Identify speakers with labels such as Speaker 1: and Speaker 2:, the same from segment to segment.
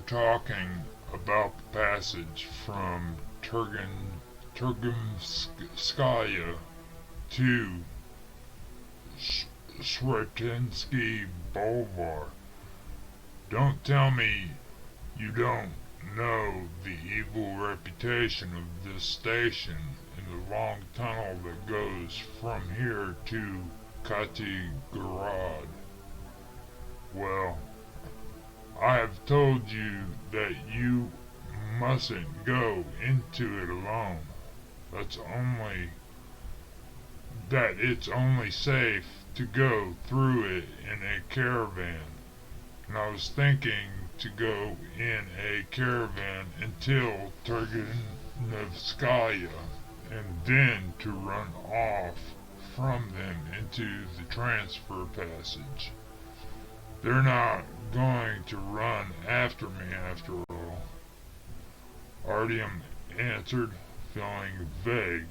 Speaker 1: talking about the passage from Turgumskaya to Sretinsky Boulevard. Don't tell me you don't know the evil reputation of this station in the long tunnel that goes from here to Katygorod. Well, I have told you that you mustn't go into it alone. That it's only safe to go through it in a caravan. And I was thinking to go in a caravan until Turgenevskaya and then to run off from them into the transfer passage. They're not going to run after me after all, Artyom answered, feeling vague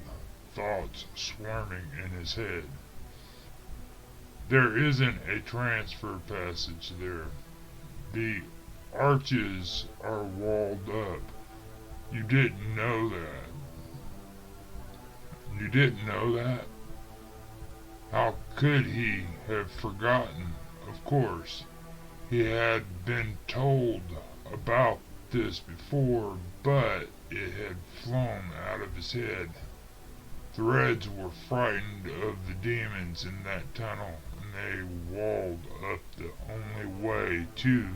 Speaker 1: thoughts swarming in his head. There isn't a transfer passage there. The arches are walled up. You didn't know that. You didn't know that? How could he have forgotten? Of course, he had been told about this before, but it had flown out of his head. The Reds were frightened of the demons in that tunnel, and they walled up the only way to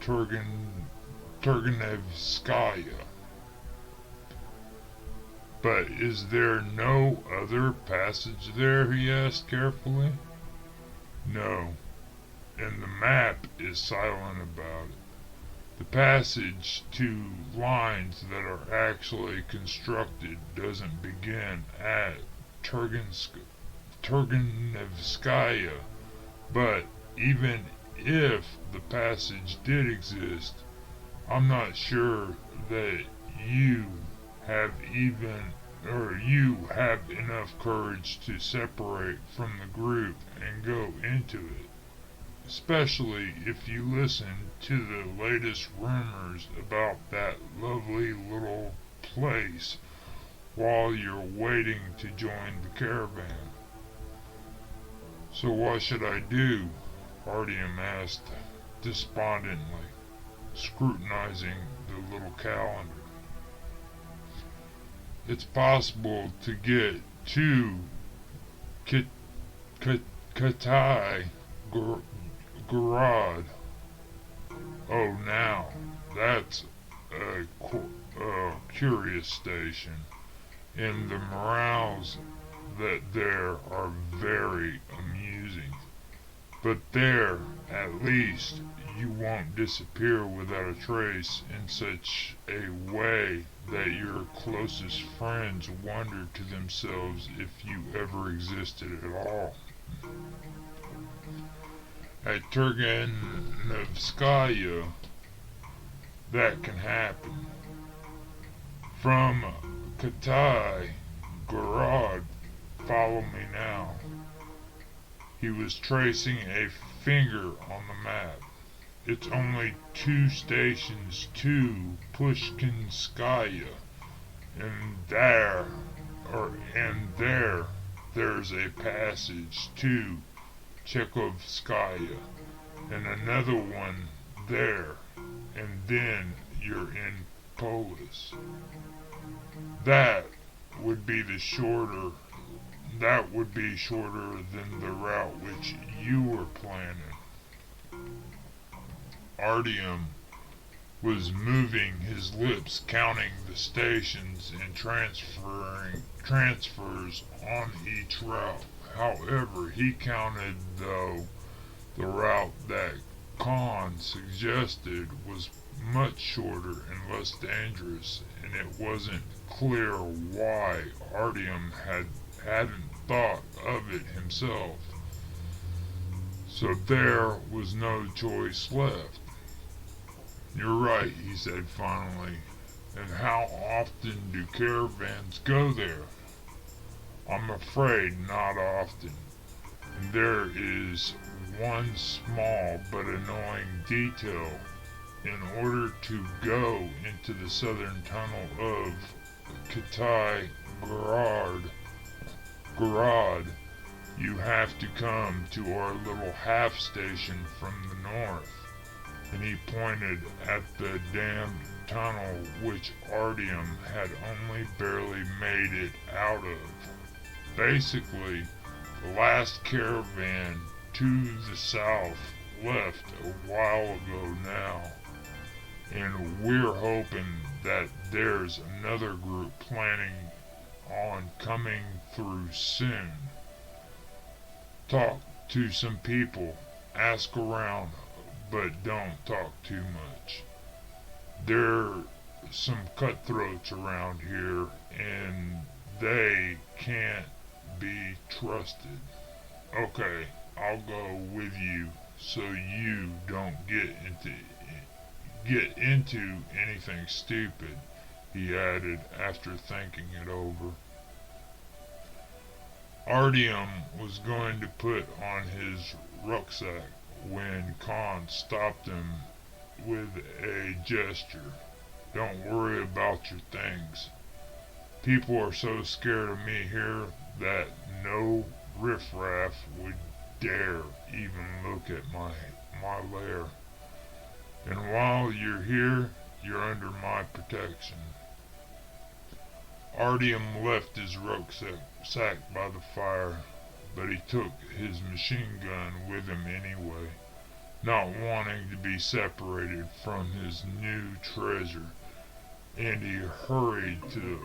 Speaker 1: Turgenevskaya. But is there no other passage there? He asked carefully. No, and the map is silent about it. The passage to lines that are actually constructed doesn't begin at Turgenevskaya, but even if the passage did exist, I'm not sure that you have enough courage to separate from the group and go into it, especially if you listen to the latest rumors about that lovely little place while you're waiting to join the caravan. So what should I do? Artyom asked despondently, scrutinizing the little calendar. It's possible to get to Katygorod. Oh, now, that's a curious station, and the morals that there are very amusing. But there, at least, you won't disappear without a trace in such a way that your closest friends wonder to themselves if you ever existed at all. At Turgenevskaya, that can happen. From Katygorod, follow me now. He was tracing a finger on the map. It's only 2 stations to Pushkinskaya, and there's a passage to Chekhovskaya, and another one there, and then you're in Polis. That would be shorter than the route which you were planning. Artyom was moving his lips, counting the stations and transfers on each route. However, he counted, though, the route that Khan suggested was much shorter and less dangerous, and it wasn't clear why Artyom hadn't thought of it himself. So there was no choice left. You're right, he said finally. And how often do caravans go there? I'm afraid not often. There is one small but annoying detail. in order to go into the southern tunnel of Kitai Garad, you have to come to our little half station from the north. And he pointed at the damned tunnel which Artyom had only barely made it out of. Basically, the last caravan to the south left a while ago now, and we're hoping that there's another group planning on coming through soon. Talk to some people, ask around, but don't talk too much. There's some cutthroats around here, and they can't be trusted. Okay, I'll go with you so you don't get into anything stupid, he added after thinking it over. Artyom was going to put on his rucksack when Khan stopped him with a gesture. Don't worry about your things. People are so scared of me here that no riffraff would dare even look at my lair. And while you're here, you're under my protection. Artyom left his rucksack by the fire, but he took his machine gun with him anyway, not wanting to be separated from his new treasure, and he hurried to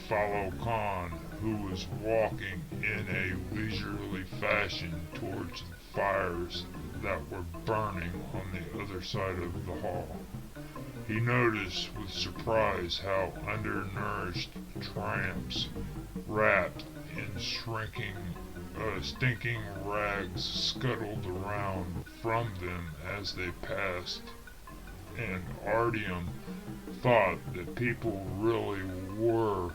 Speaker 1: follow Khan, who was walking in a leisurely fashion towards the fires that were burning on the other side of the hall. He noticed with surprise how undernourished tramps, wrapped in stinking rags, scuttled around from them as they passed, and Artyom thought that people really were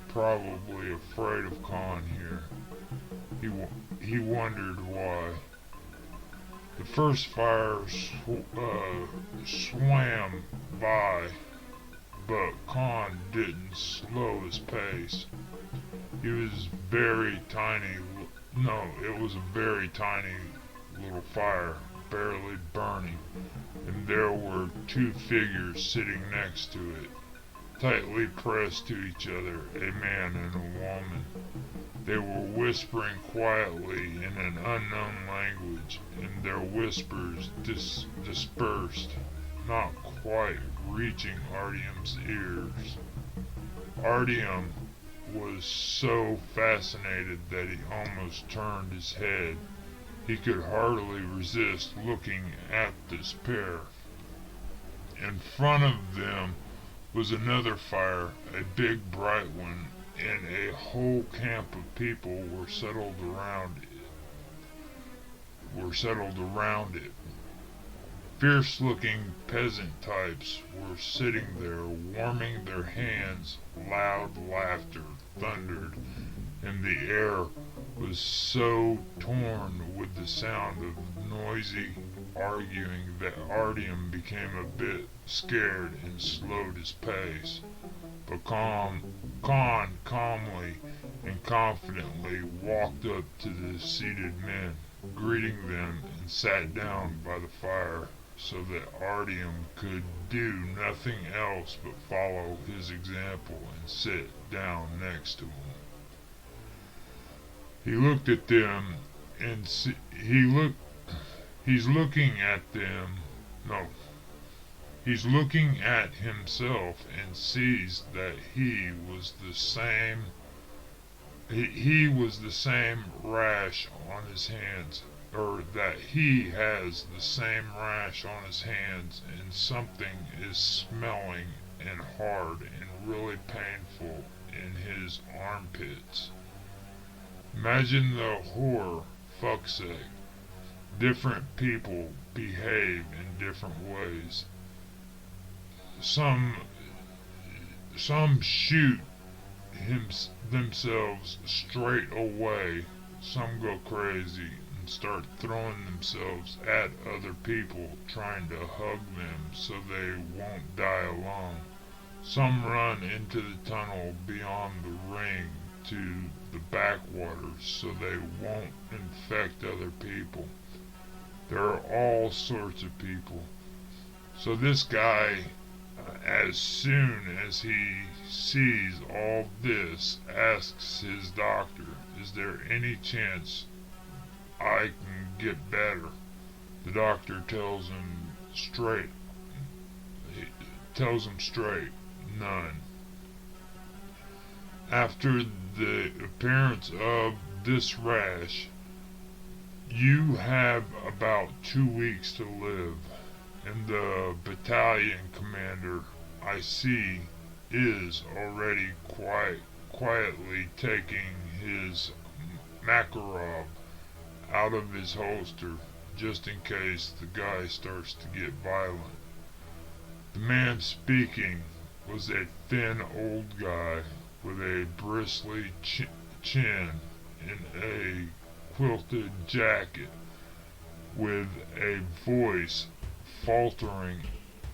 Speaker 1: probably afraid of Khan here. He wondered why. The first fire swam by, but Khan didn't slow his pace. He was very tiny. No, it was a very tiny little fire, barely burning, and there were two figures sitting next to it, tightly pressed to each other, a man and a woman. They were whispering quietly in an unknown language, and their whispers dispersed, not quite reaching Artyom's ears. Artyom was so fascinated that he almost turned his head. He could hardly resist looking at this pair. In front of them was another fire, a big bright one, and a whole camp of people were settled around it. Fierce-looking peasant types were sitting there, warming their hands. Loud laughter thundered, and the air was so torn with the sound of noisy arguing that Artyom became a bit scared and slowed his pace. But Khan calmly and confidently walked up to the seated men, greeting them, and sat down by the fire so that Artyom could do nothing else but follow his example and sit down next to him. He looked at them and he's looking at them. No. He's looking at himself and sees that he was the same rash on his hands, or that he has the same rash on his hands, and something is smelling and hard and really painful in his armpits. Imagine the horror, fuck's sake. Different people behave in different ways. Some shoot themselves straight away, some go crazy, and and start throwing themselves at other people, trying to hug them so they won't die alone. Some run into the tunnel beyond the ring to the backwaters so they won't infect other people. There are all sorts of people. So this guy, as soon as he sees all this, asks his doctor, is there any chance I can get better? The doctor tells him straight, none. After the appearance of this rash, you have about 2 weeks to live, and the battalion commander, I see, is already quietly taking his Makarov out of his holster just in case the guy starts to get violent. The man speaking was a thin old guy with a bristly chin in a quilted jacket, with a voice faltering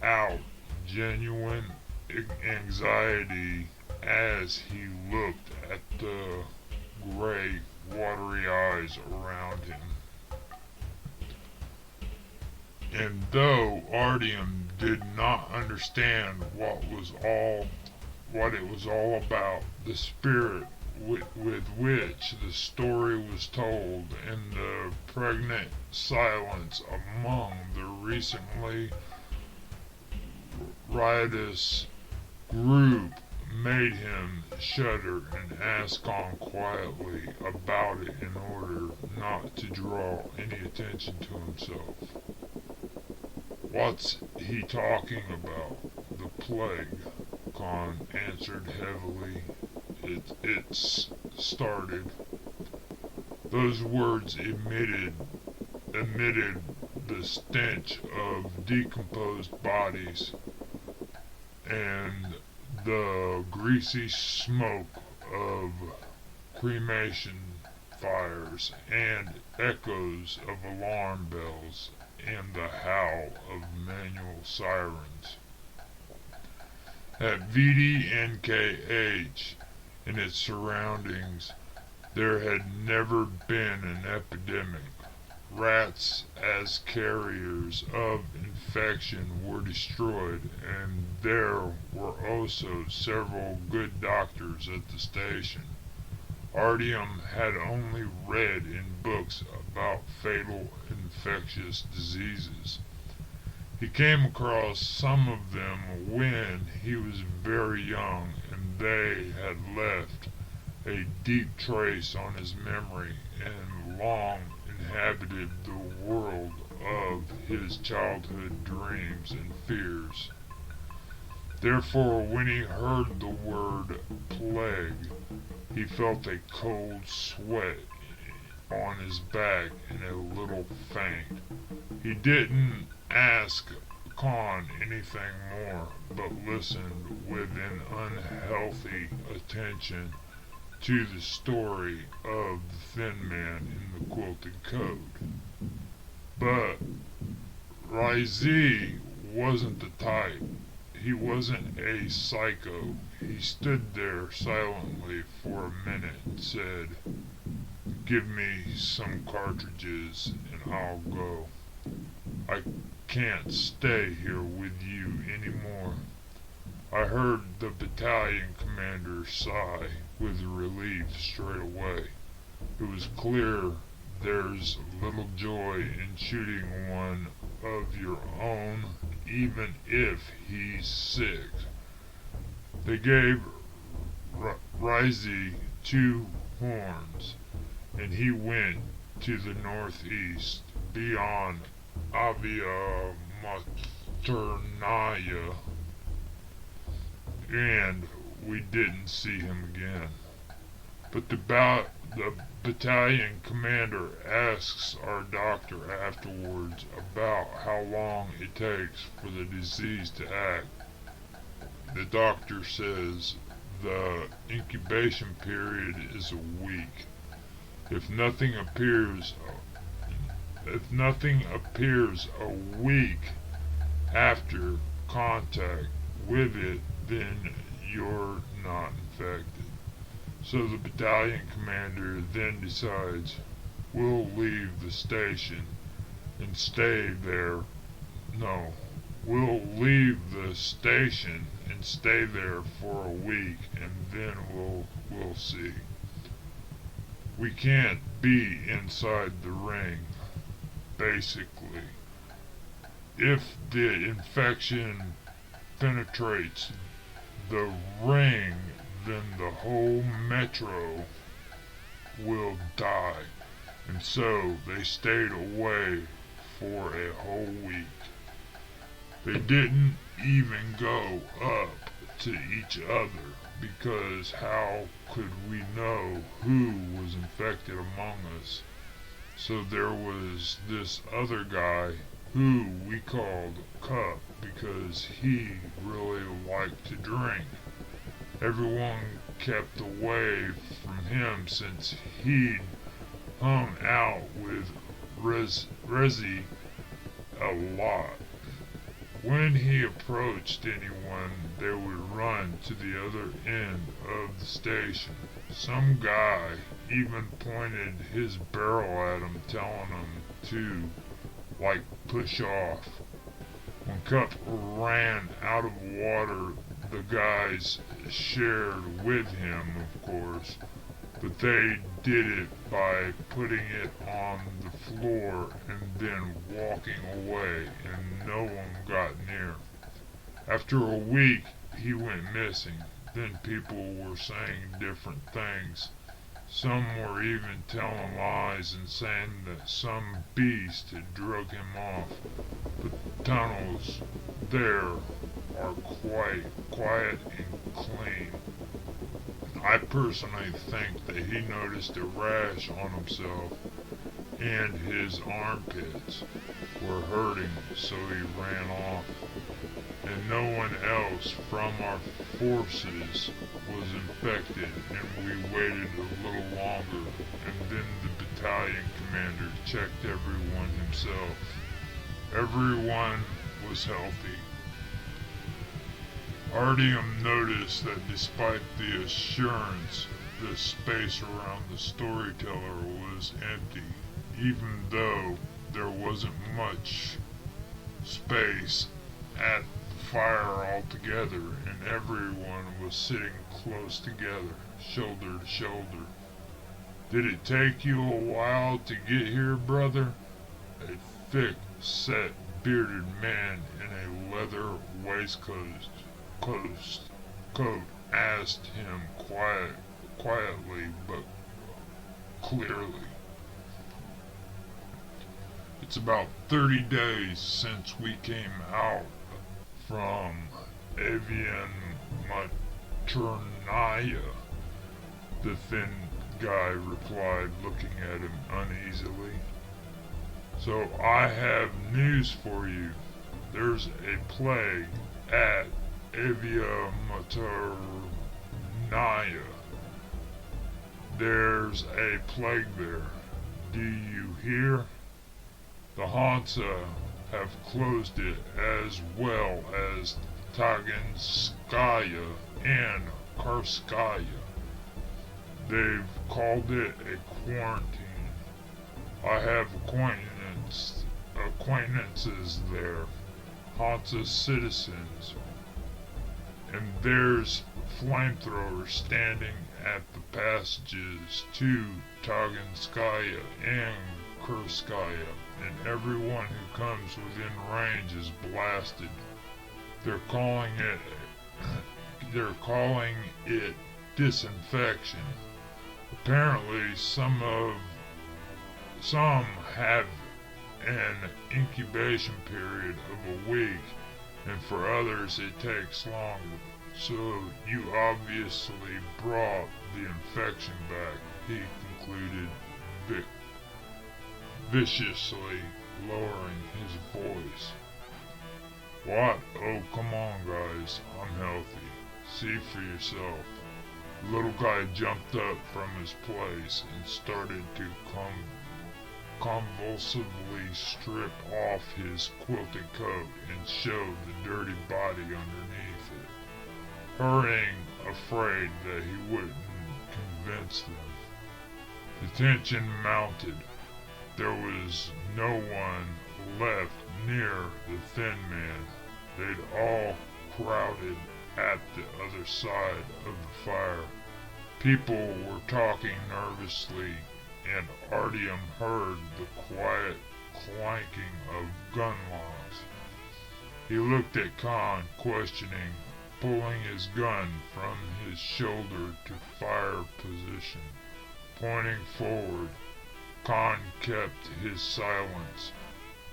Speaker 1: out genuine anxiety as he looked at the gray, watery eyes around him. And though Artyom did not understand what it was all about, the spirit with which the story was told, and the pregnant silence among the recently riotous group made him shudder and ask on quietly about it in order not to draw any attention to himself. What's he talking about? The plague, Khan answered heavily. It's started. Those words emitted the stench of decomposed bodies and the greasy smoke of cremation fires and echoes of alarm bells and the howl of manual sirens. At VDNKH and its surroundings, there had never been an epidemic. Rats as carriers of infection were destroyed, and there were also several good doctors at the station. Artyom had only read in books about fatal infectious diseases. He came across some of them when he was very young, and they had left a deep trace on his memory and long inhabited the world of his childhood dreams and fears. Therefore, when he heard the word plague, he felt a cold sweat on his back and a little faint. He didn't ask Khan anything more, but listened with an unhealthy attention to the story of the thin man in the quilted coat. But Rizy wasn't the type. He wasn't a psycho. He stood there silently for a minute and said, "Give me some cartridges and I'll go. I can't stay here with you anymore." I heard the battalion commander sigh with relief straight away. It was clear there's little joy in shooting one of your own, even if he's sick. They gave Rizy 2 horns, and he went to the northeast beyond Avia Maternaya, and we didn't see him again. But the battalion commander asks our doctor afterwards about how long it takes for the disease to act. The doctor says the incubation period is a week. If nothing appears If nothing appears a week after contact with it, then you're not infected. So the battalion commander then decides, we'll leave the station and stay there. No, we'll leave the station and stay there for a week, and then we'll see. We can't be inside the ring, basically. If the infection penetrates the ring, then the whole metro will die. And so they stayed away for a whole week. They didn't even go up to each other, because how could we know who was infected among us? So there was this other guy who we called Cup because he really liked to drink. Everyone kept away from him since he'd hung out with Resi a lot. When he approached anyone, they would run to the other end of the station. Some guy even pointed his barrel at him, telling him to, like, push off. When Cup ran out of water, the guys shared with him, of course, but they did it by putting it on the floor and then walking away, and no one got near. After a week, he went missing. Then people were saying different things. Some were even telling lies and saying that some beast had drug him off. The tunnels there are quite quiet and clean. I personally think that he noticed a rash on himself and his armpits were hurting, so he ran off. And no one else from our forces was infected, and we waited a little longer, and then the battalion commander checked everyone himself. Everyone was healthy. Artyom noticed that despite the assurance, the space around the storyteller was empty, even though there wasn't much space at the fire altogether, and everyone was sitting close together, shoulder to shoulder. Did it take you a while to get here, brother? A thick set bearded man in a leather waistcoat asked him quietly but clearly. It's about 30 days since we came out from Avian Maternaya, the thin guy replied, looking at him uneasily. So I have news for you. There's a plague at Avia Maternaya. There's a plague there. Do you hear? The Hansa have closed it, as well as Taganskaya and Karskaya. They've called it a quarantine. I have acquaintances there, Hansa citizens, and there's flamethrowers standing at the passages to Taganskaya and Kurskaya, and everyone who comes within range is blasted. They're calling it disinfection. Apparently some have an incubation period of a week, and for others it takes longer. So you obviously brought the infection back, he concluded, viciously lowering his voice. What? Oh, come on, guys. I'm healthy. See for yourself. The little guy jumped up from his place and started to convulsively strip off his quilted coat and show the dirty body underneath it, hurrying, afraid that he wouldn't convince them. The tension mounted. There was no one left near the thin man. They'd all crowded at the other side of the fire. People were talking nervously, and Artyom heard the quiet clanking of gun locks. He looked at Khan, questioning, pulling his gun from his shoulder to fire position. Pointing forward, Khan kept his silence,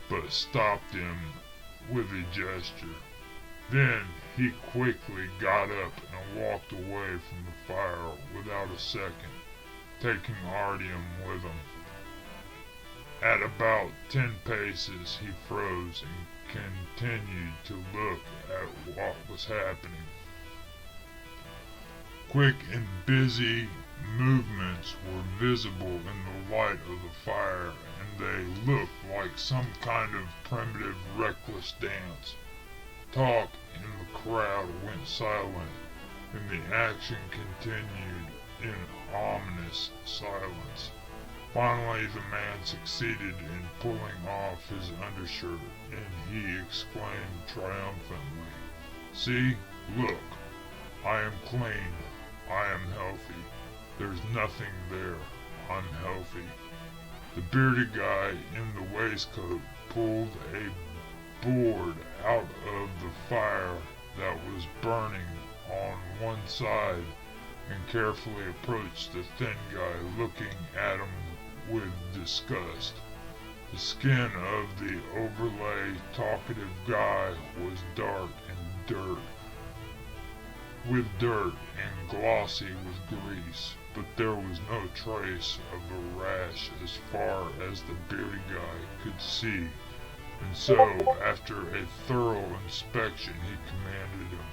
Speaker 1: but stopped him with a gesture. Then he quickly got up and walked away from the fire without a second, taking Artyom with him. At about 10 paces he froze and continued to look at what was happening. Quick and busy movements were visible in the light of the fire, and they looked like some kind of primitive, reckless dance. Talk in the crowd went silent, and the action continued in ominous silence. Finally, the man succeeded in pulling off his undershirt, and he exclaimed triumphantly, "See, look, I am clean, I am healthy. There's nothing there. I'm healthy." The bearded guy in the waistcoat pulled a board out of the fire that was burning on one side and carefully approached the thin guy, looking at him with disgust. The skin of the overlay talkative guy was dark and dirt and glossy with grease, but there was no trace of a rash as far as the bearded guy could see, and so, after a thorough inspection, he commanded him,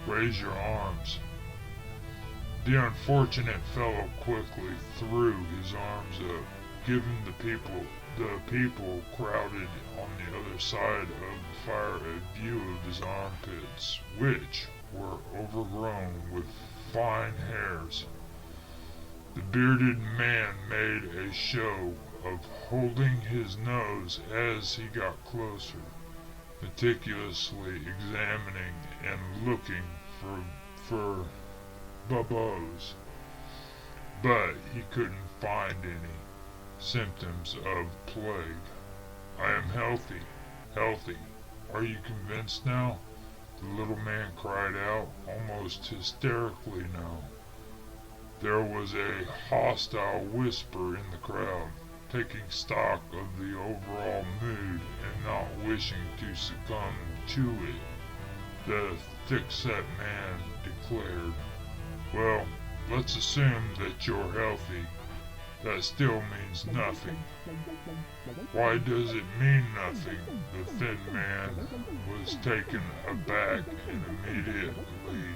Speaker 1: "Raise your arms." The unfortunate fellow quickly threw his arms up, giving the people crowded on the other side of the fire a view of his armpits, which were overgrown with fine hairs. The bearded man made a show of holding his nose as he got closer, meticulously examining and looking for buboes, but he couldn't find any symptoms of plague. "I am healthy, healthy. Are you convinced now?" the little man cried out, almost hysterically now. There was a hostile whisper in the crowd, taking stock of the overall mood and not wishing to succumb to it. The thick-set man declared, "Well, let's assume that you're healthy. That still means nothing." "Why does it mean nothing?" The thin man was taken aback and immediately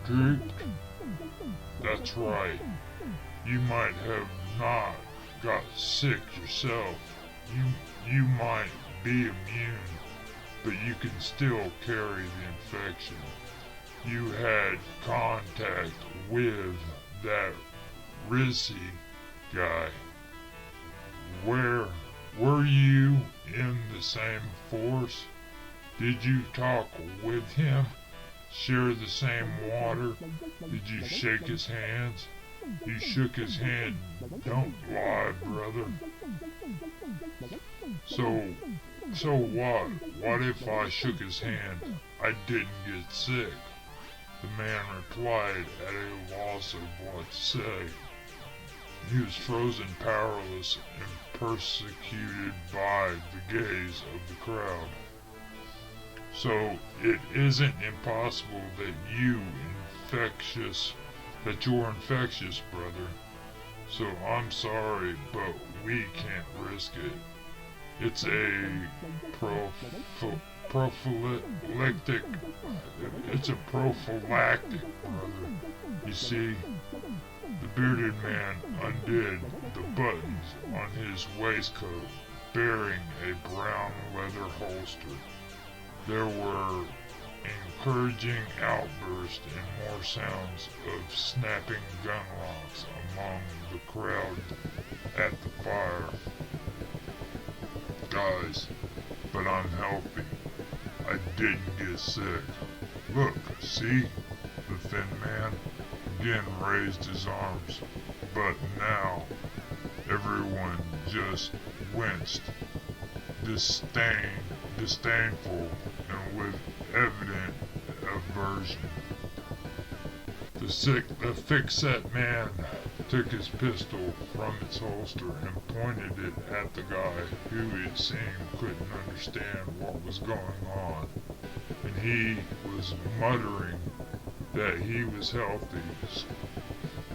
Speaker 1: drooped. "That's right. You might have not got sick yourself. You might be immune, but you can still carry the infection. You had contact with that Rizzi guy. Were you in the same force? Did you talk with him? Share the same water? Did you shake his hands? You shook his hand. Don't lie, brother." So what? What if I shook his hand? I didn't get sick." The man replied at a loss of what to say. He was frozen powerless and persecuted by the gaze of the crowd. "So it isn't impossible that you're infectious, brother. So I'm sorry, but we can't risk it. It's a prophylactic, brother. You see, The bearded man undid the buttons on his waistcoat, bearing a brown leather holster. There were encouraging outbursts and more sounds of snapping gun locks among the crowd at the fire. Guys, but I'm healthy. I didn't get sick. Look, see? The thin man again raised his arms, but now everyone just winced, disdainful, and with evident aversion. The thick-set man took his pistol from its holster and pointed it at the guy who it seemed couldn't understand what was going on. And he was muttering that he was healthy,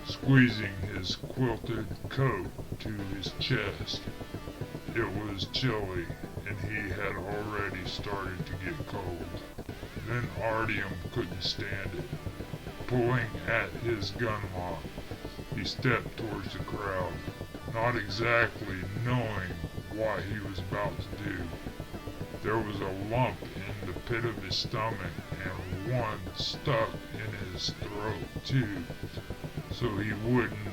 Speaker 1: squeezing his quilted coat to his chest. It was chilly, and he had already started to get cold. Then Artyom couldn't stand it. Pulling at his gun lock, he stepped towards the crowd, not exactly knowing what he was about to do. There was a lump in the pit of his stomach and one stuck in his throat too, so he wouldn't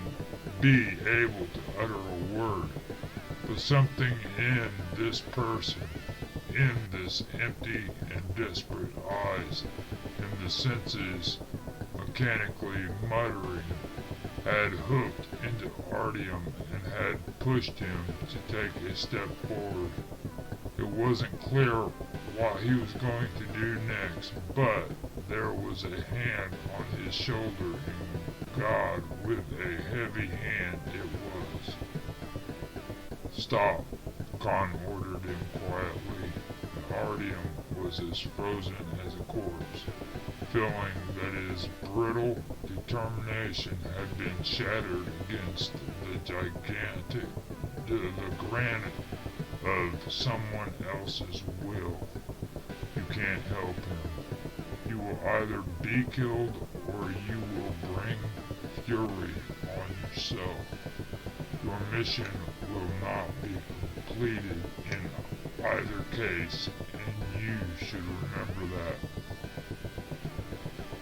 Speaker 1: be able to utter a word. But something in this person, in this empty and desperate eyes, and the senses mechanically muttering, had hooked into Artyom and had pushed him to take a step forward. It wasn't clear what he was going to do next, but there was a hand on his shoulder, and God, with a heavy hand it was. Stop, Khan ordered him quietly. Artyom was as frozen as a corpse, feeling that his brittle determination had been shattered against the granite of someone else's will. You can't help him. You will either be killed or you will bring fury on yourself. Your mission will not be completed in either case, and you should remember that.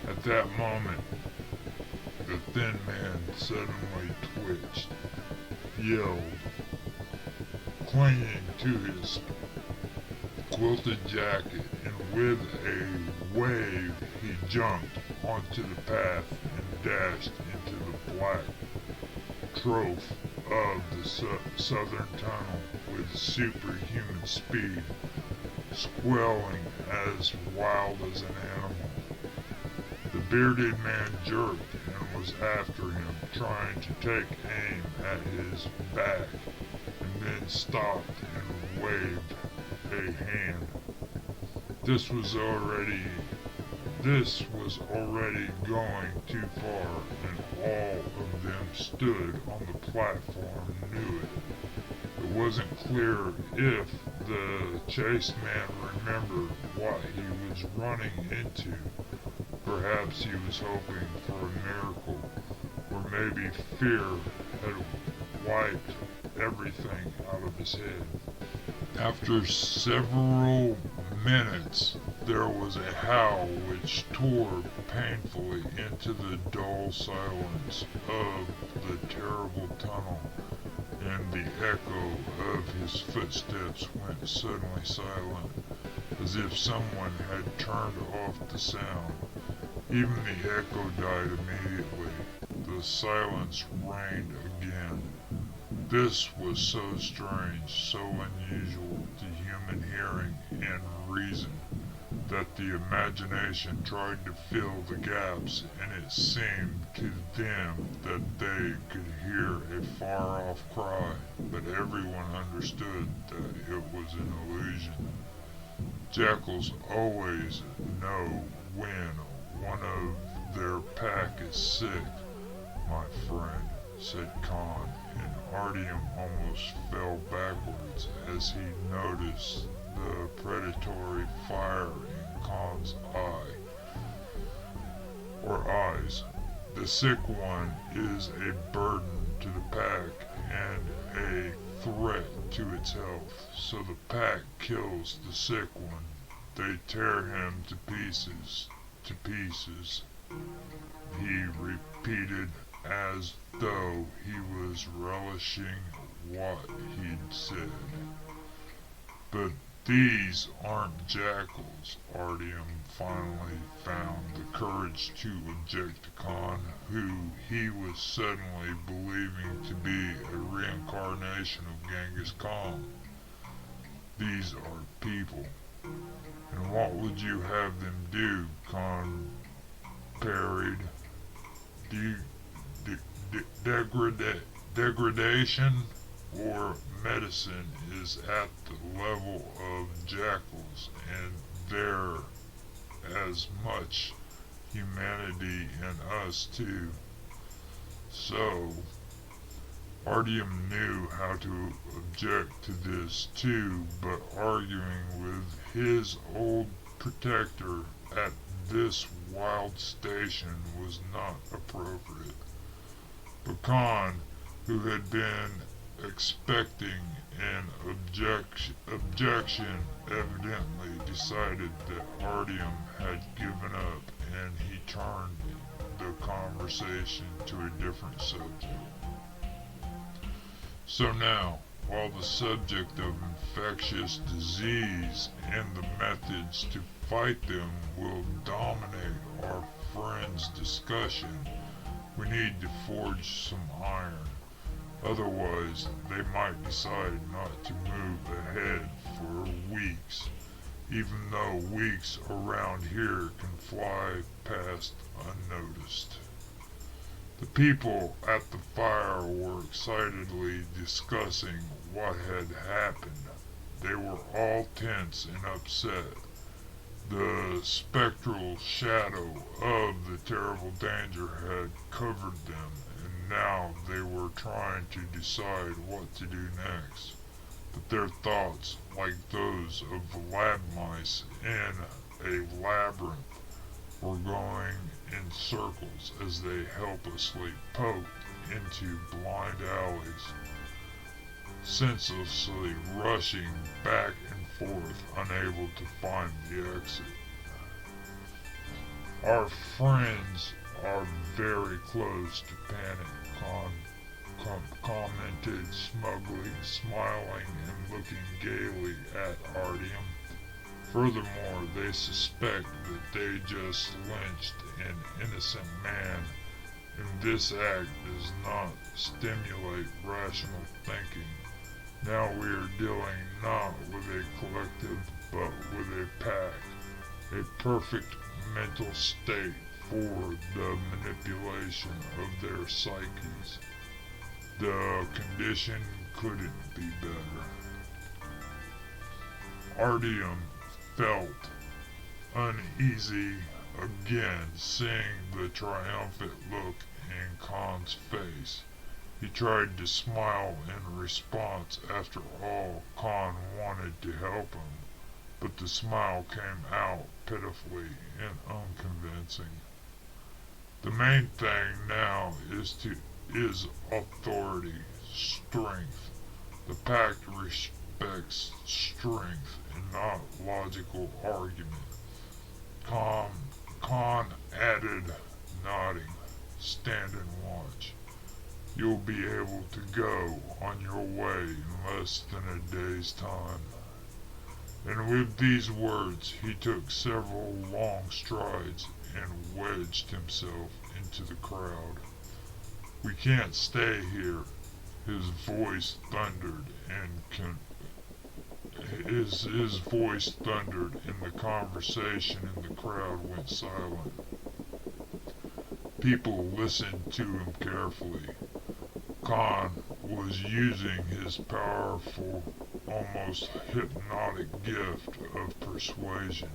Speaker 1: At that moment, the thin man suddenly twitched, yelled, clinging to his quilted jacket, and with a wave he jumped onto the path and dashed into the black trough of the southern tunnel with superhuman speed, squealing as wild as an animal. The bearded man jerked and was after him, trying to take aim at his back, and then stopped and waved a hand. This was already going too far, and all of them stood on the platform knew it. It wasn't clear if the chased man remembered what he was running into. Perhaps he was hoping for a miracle, or maybe fear had wiped everything out of his head. After several minutes, there was a howl which tore painfully into the dull silence of the terrible tunnel, and the echo of his footsteps went suddenly silent, as if someone had turned off the sound. Even the echo died immediately. The silence reigned again. This was so strange, so unusual to human hearing and reason, that the imagination tried to fill the gaps, and it seemed to them that they could hear a far-off cry, but everyone understood that it was an illusion. Jackals always know when one of their pack is sick, my friend, said Khan, and Artyom almost fell backwards as he noticed the predatory fire in Khan's eyes. The sick one is a burden to the pack and a threat to its health, so the pack kills the sick one. They tear him to pieces, to pieces, he repeated as though he was relishing what he'd said. But these aren't jackals. Artyom finally found the courage to object to Khan, who he was suddenly believing to be a reincarnation of Genghis Khan. These are people. And what would you have them do? Khan parried. Degradation or medicine is at the level of jackals, and there as much humanity in us too. So Artyom knew how to object to this too, but arguing with his old protector at this wild station was not appropriate. But Khan, who had been expecting an objection, evidently decided that Artyom had given up, and he turned the conversation to a different subject. So now, while the subject of infectious disease and the methods to fight them will dominate our friend's discussion, we need to forge some iron. Otherwise, they might decide not to move ahead for weeks, even though weeks around here can fly past unnoticed. The people at the fire were excitedly discussing what had happened. They were all tense and upset. The spectral shadow of the terrible danger had covered them, and now they were trying to decide what to do next. But their thoughts, like those of lab mice in a labyrinth, were going in circles as they helplessly poked into blind alleys, senselessly rushing back and forth, unable to find the exit. Our friends are very close to panic, commented smugly, smiling and looking gaily at Artyom. Furthermore, they suspect that they just lynched an innocent man, and this act does not stimulate rational thinking. Now we are dealing not with a collective, but with a pack, a perfect mental state for the manipulation of their psyches. The condition couldn't be better. Artyom felt uneasy again, seeing the triumphant look in Khan's face. He tried to smile in response. After all, Khan wanted to help him, but the smile came out pitifully and unconvincing. The main thing now is authority, strength. The pact respects strength and not logical argument. Khan added, nodding. Stand and watch. You'll be able to go on your way in less than a day's time. And with these words, he took several long strides and wedged himself into the crowd. We can't stay here. His voice thundered his voice thundered, and the conversation in the crowd went silent. People listened to him carefully. Khan was using his powerful, almost hypnotic gift of persuasion.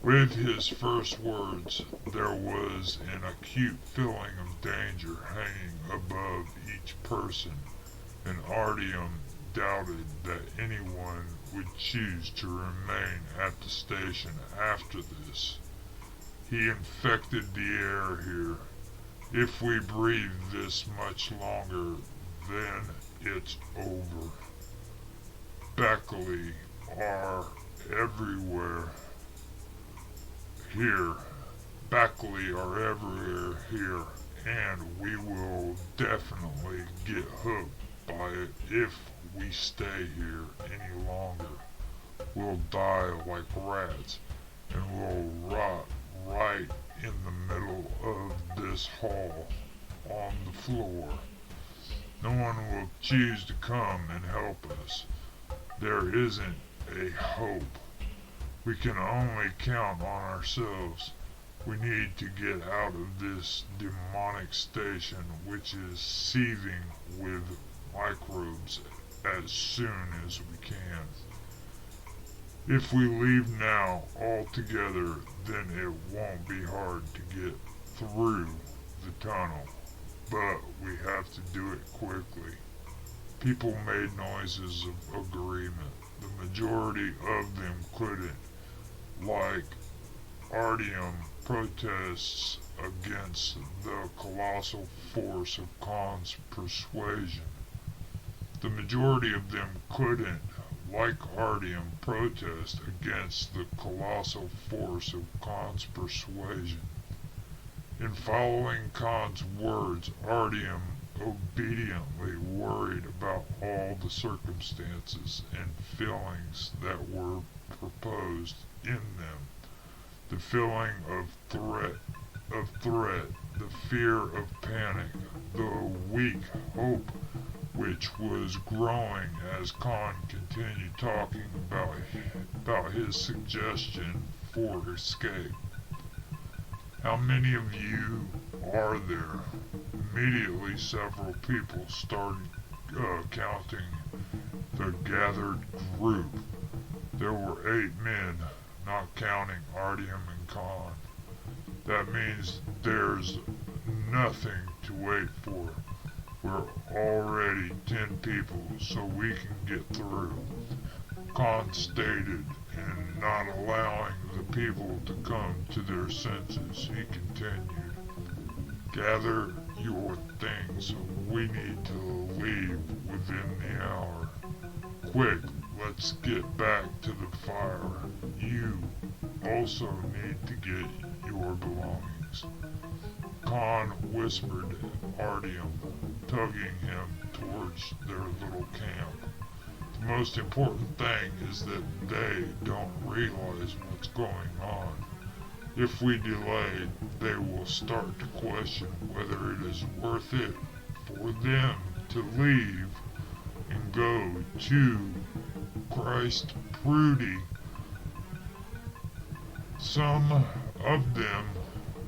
Speaker 1: With his first words, there was an acute feeling of danger hanging above each person, and Artyom doubted that anyone would choose to remain at the station after this. He infected the air here. If we breathe this much longer, then it's over. Beckley are everywhere here. Beckley are everywhere here, and we will definitely get hooked by it if we stay here any longer. We'll die like rats, and we'll rot right in the middle of this hall on the floor. No one will choose to come and help us. There isn't a hope. We can only count on ourselves. We need to get out of this demonic station, which is seething with microbes, as soon as we can. If we leave now altogether, then it won't be hard to get through the tunnel, but we have to do it quickly. People made noises of agreement. The majority of them couldn't, like Artyom protests against the colossal force of Khan's persuasion. The majority of them couldn't, like Artyom, protest against the colossal force of Khan's persuasion. In following Khan's words, Artyom obediently worried about all the circumstances and feelings that were proposed in them. The feeling of threat, the fear of panic, the weak hope which was growing as Khan continued talking about his suggestion for escape. How many of you are there? Immediately several people started counting the gathered group. There were 8 men, not counting Artyom and Khan. That means there's nothing to wait for. We're already 10 people, so we can get through. Khan stated, and not allowing the people to come to their senses, he continued, "Gather your things. We need to leave within the hour. Quick, let's get back to the fire. You also need to get your belongings." Khan whispered Artyom, tugging him towards their little camp. The most important thing is that they don't realize what's going on. If we delay, they will start to question whether it is worth it for them to leave and go to Christ Prudy. Some of them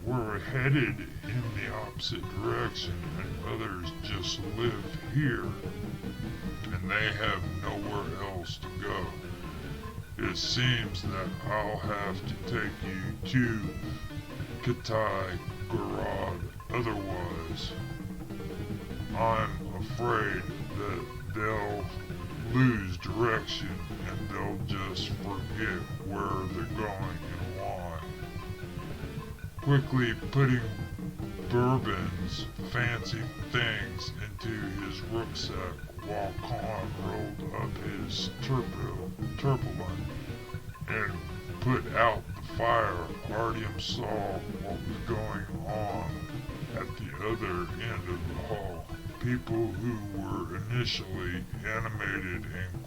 Speaker 1: were headed in the opposite direction, and others just live here, and they have nowhere else to go. It seems that I'll have to take you to Kitai Garad, otherwise I'm afraid that they'll lose direction and they'll just forget where they're going and why. Quickly putting Bourbon's fancy things into his rucksack while Khan rolled up his turban and put out the fire, Artyom saw what was going on at the other end of the hall. People who were initially animated and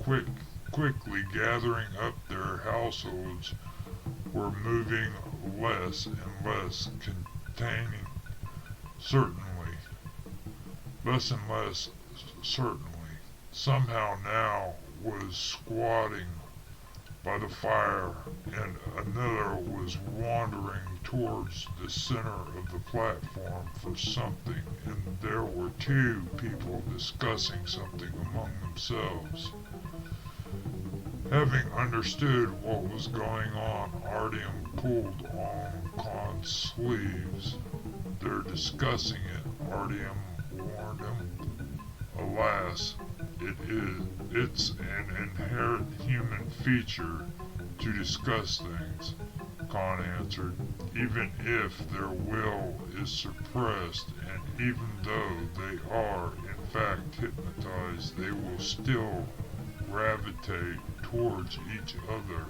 Speaker 1: quickly gathering up their households were moving less and less containing, less and less certainly. Somehow now was squatting by the fire, and another was wandering towards the center of the platform for something, and there were 2 people discussing something among themselves. Having understood what was going on, Artyom pulled on Khan's sleeves. "They're discussing it," Artyom warned him. "Alas, it's an inherent human feature to discuss things," Khan answered. even if their will is suppressed, and even though they are in fact hypnotized, they will still gravitate towards each other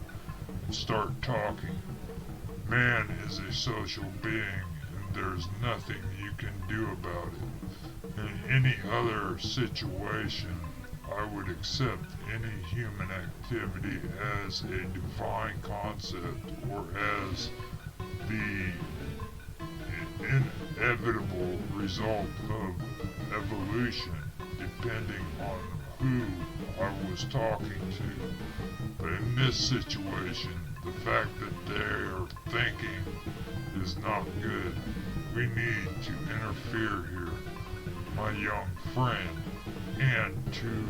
Speaker 1: and start talking. Man is a social being, and there's nothing you can do about it. In any other situation, I would accept any human activity as a divine concept or as the inevitable result of evolution, depending on who I was talking to. But in this situation, the fact that they're thinking is not good. We need to interfere here, my young friend, and to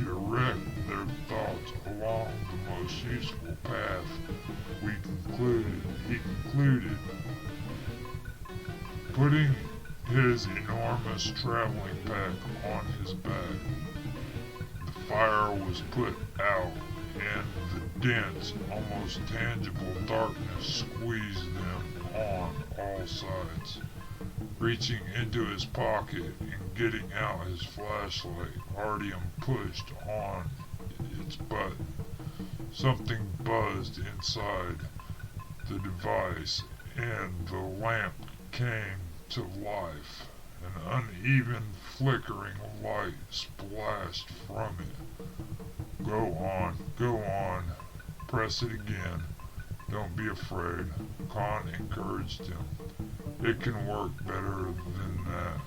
Speaker 1: direct their thoughts along the most useful path. He concluded, putting his enormous traveling pack on his back. The fire was put out, and the dense, almost tangible darkness squeezed them on all sides. Reaching into his pocket and getting out his flashlight, Artyom pushed on its button. Something buzzed inside the device, and the lamp came to life. An uneven flickering light splashed from it. Go on, press it again. Don't be afraid, Khan encouraged him. It can work better than that.